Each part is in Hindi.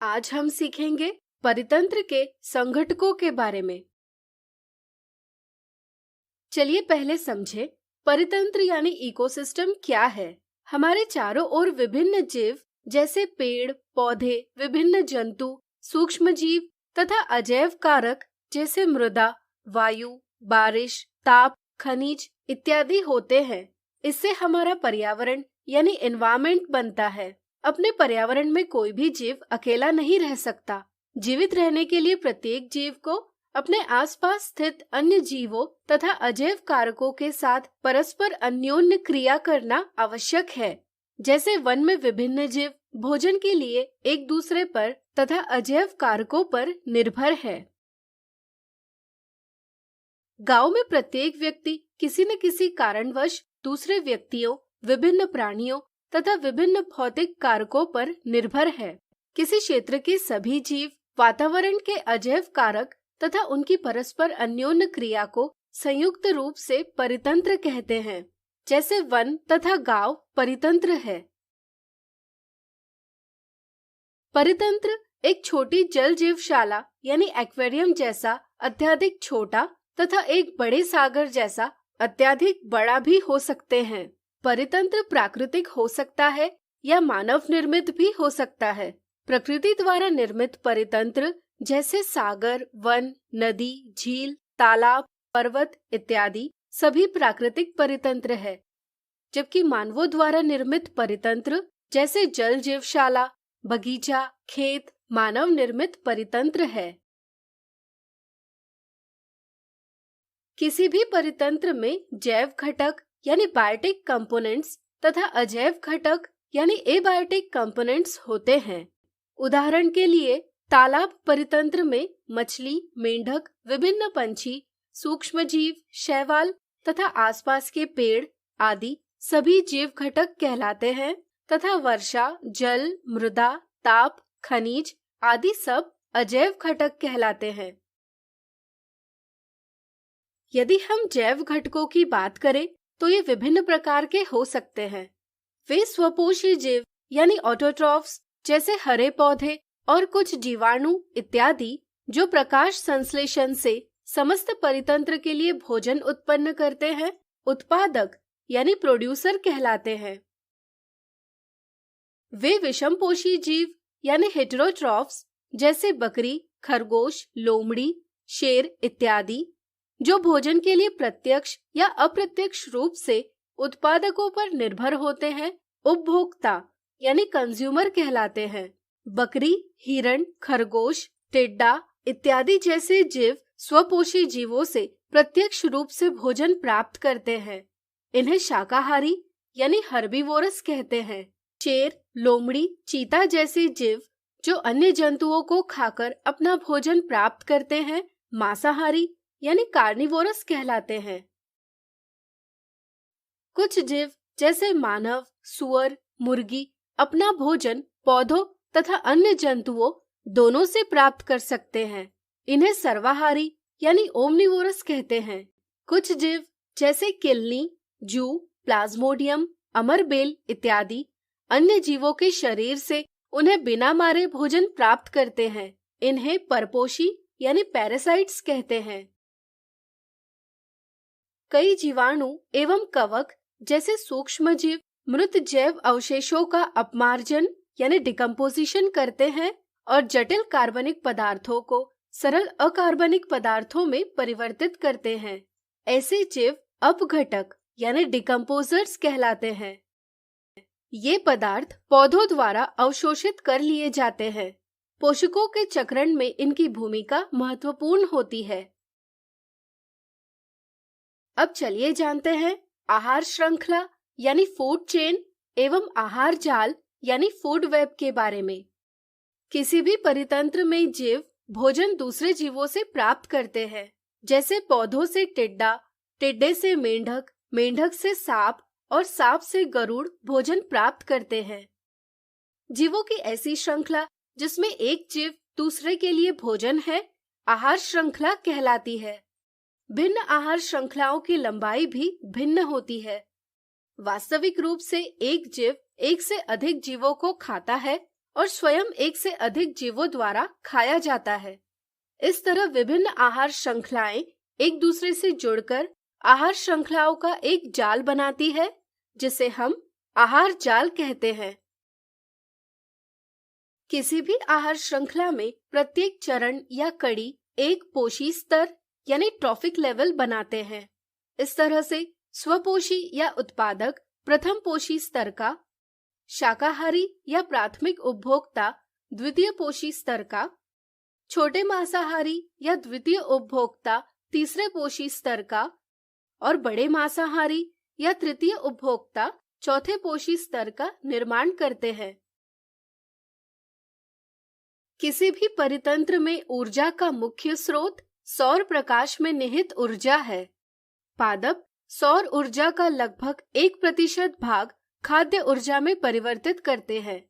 आज हम सीखेंगे परितंत्र के संघटकों के बारे में। चलिए पहले समझे परितंत्र यानी इकोसिस्टम क्या है। हमारे चारों ओर विभिन्न जीव जैसे पेड़, पौधे, विभिन्न जंतु, सूक्ष्म जीव तथा अजैव कारक जैसे मृदा, वायु, बारिश, ताप, खनिज इत्यादि होते हैं। इससे हमारा पर्यावरण यानी एनवायरनमेंट बनता है। अपने पर्यावरण में कोई भी जीव अकेला नहीं रह सकता। जीवित रहने के लिए प्रत्येक जीव को अपने आसपास स्थित अन्य जीवों तथा अजैव कारकों के साथ परस्पर अन्योन्य क्रिया करना आवश्यक है। जैसे वन में विभिन्न जीव भोजन के लिए एक दूसरे पर तथा अजैव कारकों पर निर्भर है। गांव में प्रत्येक व्यक्ति किसी न किसी कारणवश दूसरे व्यक्तियों, विभिन्न प्राणियों तथा विभिन्न भौतिक कारकों पर निर्भर है। किसी क्षेत्र के सभी जीव वातावरण के अजैव कारक तथा उनकी परस्पर अन्योन्य क्रिया को संयुक्त रूप से परितंत्र कहते हैं। जैसे वन तथा गांव परितंत्र है। परितंत्र एक छोटी जल जीवशाला यानी एक्वेरियम जैसा अत्यधिक छोटा तथा एक बड़े सागर जैसा अत्यधिक बड़ा भी हो सकते हैं। परितंत्र प्राकृतिक हो सकता है या मानव निर्मित भी हो सकता है। प्रकृति द्वारा निर्मित परितंत्र जैसे सागर, वन, नदी, झील, तालाब, पर्वत इत्यादि सभी प्राकृतिक परितंत्र है। जबकि मानवों द्वारा निर्मित परितंत्र जैसे जल जीवशाला, बगीचा, खेत मानव निर्मित परितंत्र है। किसी भी परितंत्र में जैव घटक यानी बायोटिक कंपोनेंट्स तथा अजैव घटक यानी एबायोटिक कंपोनेंट्स होते हैं। उदाहरण के लिए तालाब परितंत्र में मछली, मेंढक, विभिन्न पंछी, सूक्ष्म जीव, शैवाल तथा आसपास के पेड़ आदि सभी जीव घटक कहलाते हैं तथा वर्षा, जल, मृदा, ताप, खनिज आदि सब अजैव घटक कहलाते हैं। यदि हम जैव घटकों की बात करें तो ये विभिन्न प्रकार के हो सकते हैं। वे स्वपोषी जीव यानी ऑटोट्रॉफ्स जैसे हरे पौधे और कुछ जीवाणु इत्यादि जो प्रकाश संश्लेषण से समस्त परितंत्र के लिए भोजन उत्पन्न करते हैं, उत्पादक यानी प्रोड्यूसर कहलाते हैं। वे विषमपोषी जीव यानी हेटेरोट्रॉफ्स जैसे बकरी, खरगोश, लोमड़ी, शेर इत्यादि जो भोजन के लिए प्रत्यक्ष या अप्रत्यक्ष रूप से उत्पादकों पर निर्भर होते हैं, उपभोक्ता यानी कंज्यूमर कहलाते हैं। बकरी, हिरण, खरगोश, टिड्डा इत्यादि जैसे जीव स्वपोषी जीवों से प्रत्यक्ष रूप से भोजन प्राप्त करते हैं। इन्हें शाकाहारी यानी हर्बीवोरस कहते हैं। शेर, लोमड़ी, चीता जैसे जीव जो अन्य जंतुओं को खाकर अपना भोजन प्राप्त करते हैं, मांसाहारी यानी कार्निवोरस कहलाते हैं। कुछ जीव जैसे मानव, सुअर, मुर्गी अपना भोजन पौधों तथा अन्य जंतुओं दोनों से प्राप्त कर सकते हैं। इन्हें सर्वाहारी यानी ओमनिवोरस कहते हैं। कुछ जीव जैसे किलनी, जू, प्लाज्मोडियम, अमरबेल इत्यादि अन्य जीवों के शरीर से उन्हें बिना मारे भोजन प्राप्त करते हैं। इन्हें परपोषी यानी पैरासाइट्स कहते हैं। कई जीवाणु एवं कवक जैसे सूक्ष्म जीव मृत जैव अवशेषों का अपमार्जन यानी डिकम्पोजिशन करते हैं और जटिल कार्बनिक पदार्थों को सरल अकार्बनिक पदार्थों में परिवर्तित करते हैं। ऐसे जीव अपघटक यानी डिकम्पोजर्स कहलाते हैं। ये पदार्थ पौधों द्वारा अवशोषित कर लिए जाते हैं। पोषकों के चक्रण में इनकी भूमिका महत्वपूर्ण होती है। अब चलिए जानते हैं आहार श्रृंखला यानी फूड चेन एवं आहार जाल यानी फूड वेब के बारे में। किसी भी परितंत्र में जीव भोजन दूसरे जीवों से प्राप्त करते हैं। जैसे पौधों से टिड्डा, टिड्डे से मेंढक, मेंढक से सांप और सांप से गरुड़ भोजन प्राप्त करते हैं। जीवों की ऐसी श्रृंखला जिसमें एक जीव दूसरे के लिए भोजन है, आहार श्रृंखला कहलाती है। भिन्न आहार श्रृंखलाओं की लंबाई भी भिन्न होती है। वास्तविक रूप से एक जीव एक से अधिक जीवों को खाता है और स्वयं एक से अधिक जीवों द्वारा खाया जाता है। इस तरह विभिन्न आहार श्रृंखलाएं एक दूसरे से जुड़कर आहार श्रृंखलाओं का एक जाल बनाती है, जिसे हम आहार जाल कहते हैं। किसी भी आहार श्रृंखला में प्रत्येक चरण या कड़ी एक पोषी स्तर यानी ट्रॉफिक लेवल बनाते हैं। इस तरह से स्वपोषी या उत्पादक प्रथम पोषी स्तर का, शाकाहारी या प्राथमिक उपभोक्ता द्वितीय पोषी स्तर का, छोटे मांसाहारी या द्वितीय उपभोक्ता तीसरे पोषी स्तर का और बड़े मांसाहारी या तृतीय उपभोक्ता चौथे पोषी स्तर का निर्माण करते हैं। किसी भी परितंत्र में ऊर्जा का मुख्य स्रोत सौर प्रकाश में निहित ऊर्जा है। पादप सौर ऊर्जा का लगभग 1% भाग खाद्य ऊर्जा में परिवर्तित करते हैं।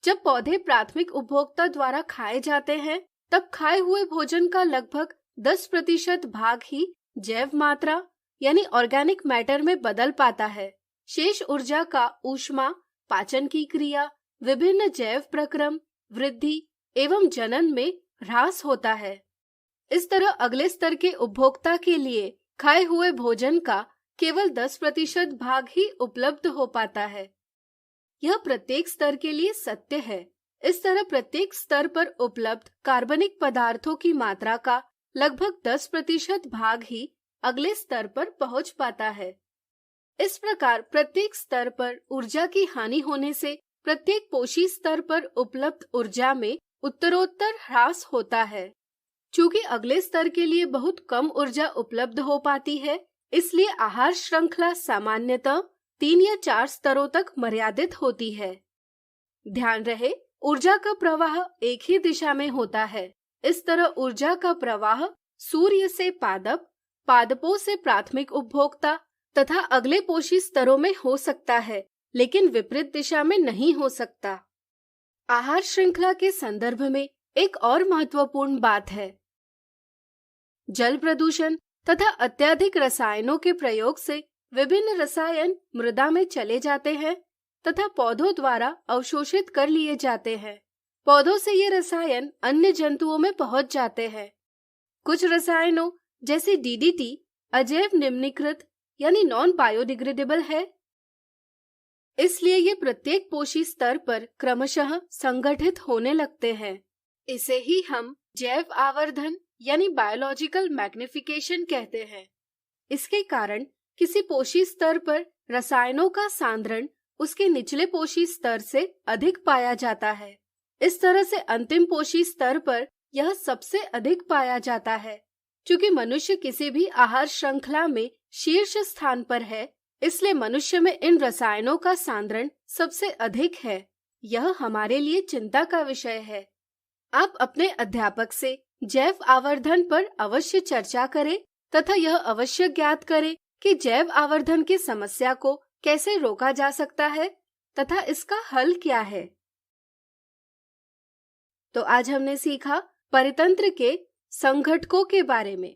जब पौधे प्राथमिक उपभोक्ता द्वारा खाए जाते हैं, तब खाए हुए भोजन का लगभग 10% भाग ही जैव मात्रा यानी ऑर्गेनिक मैटर में बदल पाता है। शेष ऊर्जा का ऊष्मा, पाचन की क्रिया, विभिन्न जैव प्रक्रम, वृद्धि एवं जनन में ह्रास होता है। इस तरह अगले स्तर के उपभोक्ता के लिए खाए हुए भोजन का केवल 10% भाग ही उपलब्ध हो पाता है। यह प्रत्येक स्तर के लिए सत्य है। इस तरह प्रत्येक स्तर पर उपलब्ध कार्बनिक पदार्थों की मात्रा का लगभग 10% भाग ही अगले स्तर पर पहुंच पाता है। इस प्रकार प्रत्येक स्तर पर ऊर्जा की हानि होने से प्रत्येक पोषी स्तर पर उपलब्ध ऊर्जा में उत्तरोत्तर ह्रास होता है। चूंकि अगले स्तर के लिए बहुत कम ऊर्जा उपलब्ध हो पाती है, इसलिए आहार श्रृंखला सामान्यतः 3 या 4 स्तरों तक मर्यादित होती है। ध्यान रहे, ऊर्जा का प्रवाह एक ही दिशा में होता है। इस तरह ऊर्जा का प्रवाह सूर्य से पादप, पादपों से प्राथमिक उपभोक्ता तथा अगले पोषी स्तरों में हो सकता है, लेकिन विपरीत दिशा में नहीं हो सकता। आहार श्रृंखला के संदर्भ में एक और महत्वपूर्ण बात है। जल प्रदूषण तथा अत्यधिक रसायनों के प्रयोग से विभिन्न रसायन मृदा में चले जाते हैं तथा पौधों द्वारा अवशोषित कर लिए जाते हैं। पौधों से ये रसायन अन्य जंतुओं में पहुंच जाते हैं। कुछ रसायनों जैसे DDT अजैव निम्नीकृत यानी नॉन बायोडिग्रेडेबल है, इसलिए ये प्रत्येक पोषी स्तर पर क्रमशः संगठित होने लगते हैं। इसे ही हम जैव आवर्धन यानी बायोलॉजिकल मैग्निफिकेशन कहते हैं। इसके कारण किसी पोषी स्तर पर रसायनों का सांद्रण उसके निचले पोषी स्तर से अधिक पाया जाता है। इस तरह से अंतिम पोषी स्तर पर यह सबसे अधिक पाया जाता है। चूंकि मनुष्य किसी भी आहार श्रृंखला में शीर्ष स्थान पर है, इसलिए मनुष्य में इन रसायनों का सांद्रण सबसे अधिक है। यह हमारे लिए चिंता का विषय है। आप अपने अध्यापक से जैव आवर्धन पर अवश्य चर्चा करें तथा यह अवश्य ज्ञात करें कि जैव आवर्धन की समस्या को कैसे रोका जा सकता है तथा इसका हल क्या है। तो आज हमने सीखा परितंत्र के संघटकों के बारे में।